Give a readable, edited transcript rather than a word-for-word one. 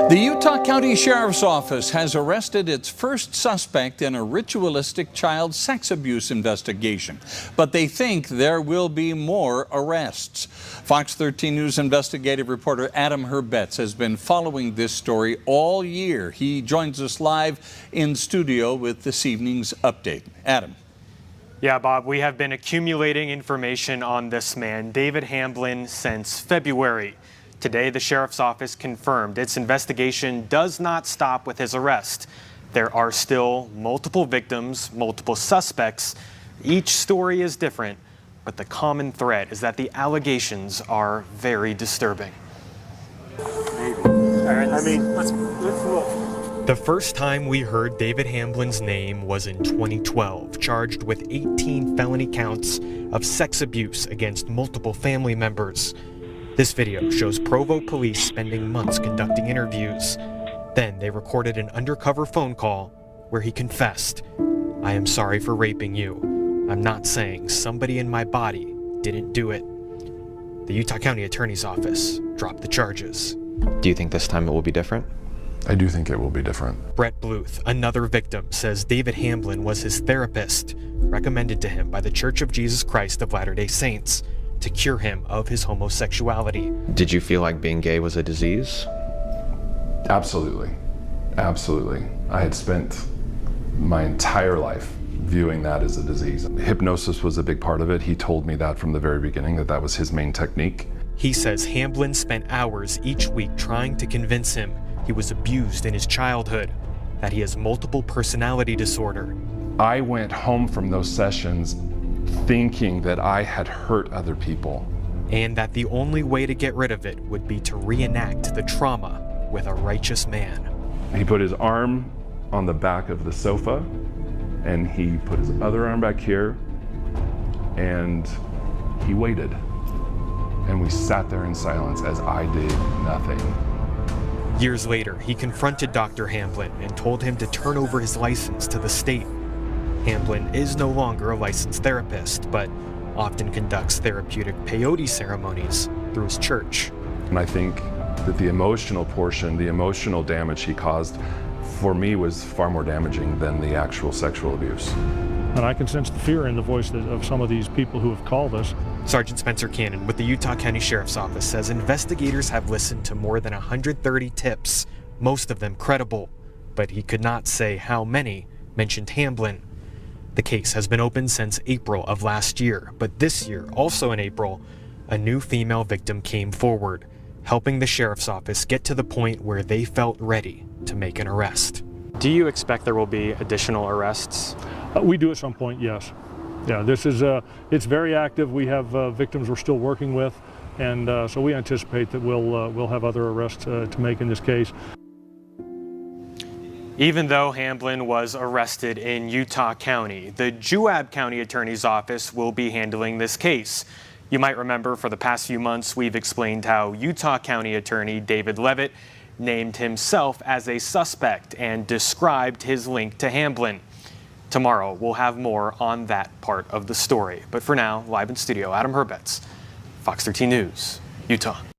The Utah County Sheriff's Office has arrested its first suspect in a ritualistic child sex abuse investigation, but they think there will be more arrests. Fox 13 News investigative reporter Adam Herbetz has been following this story all year. He joins us live in studio with this evening's update. Adam. Yeah, Bob, we have been accumulating information on this man, David Hamblin, since February. Today, the Sheriff's Office confirmed its investigation does not stop with his arrest. There are still multiple victims, multiple suspects. Each story is different, but the common thread is that the allegations are very disturbing. Let's look. The first time we heard David Hamblin's name was in 2012, charged with 18 felony counts of sex abuse against multiple family members. This video shows Provo police spending months conducting interviews. Then they recorded an undercover phone call where he confessed, "I am sorry for raping you. I'm not saying somebody in my body didn't do it." The Utah County Attorney's Office dropped the charges. Do you think this time it will be different? I do think it will be different. Brett Bluth, another victim, says David Hamblin was his therapist, recommended to him by the Church of Jesus Christ of Latter-day Saints to cure him of his homosexuality. Did you feel like being gay was a disease? Absolutely. Absolutely. I had spent my entire life viewing that as a disease. Hypnosis was a big part of it. He told me that from the very beginning, that was his main technique. He says Hamblin spent hours each week trying to convince him he was abused in his childhood, that he has multiple personality disorder. I went home from those sessions thinking that I had hurt other people. And that the only way to get rid of it would be to reenact the trauma with a righteous man. He put his arm on the back of the sofa, and he put his other arm back here, and he waited. And we sat there in silence as I did nothing. Years later, he confronted Dr. Hamblin and told him to turn over his license to the state. Hamblin is no longer a licensed therapist, but often conducts therapeutic peyote ceremonies through his church. And I think that the emotional portion, the emotional damage he caused, for me was far more damaging than the actual sexual abuse. And I can sense the fear in the voice of some of these people who have called us. Sergeant Spencer Cannon with the Utah County Sheriff's Office says investigators have listened to more than 130 tips, most of them credible, but he could not say how many mentioned Hamblin. The case has been open since April of last year, but this year, also in April, a new female victim came forward, helping the Sheriff's Office get to the point where they felt ready to make an arrest. Do you expect there will be additional arrests? We do at some point, yes. Yeah, this is, it's very active. We have victims we're still working with, and so we anticipate that we'll have other arrests to make in this case. Even though Hamblin was arrested in Utah County, the Juab County Attorney's Office will be handling this case. You might remember for the past few months, we've explained how Utah County Attorney David Levitt named himself as a suspect and described his link to Hamblin. Tomorrow, we'll have more on that part of the story. But for now, live in studio, Adam Herbetz, Fox 13 News, Utah.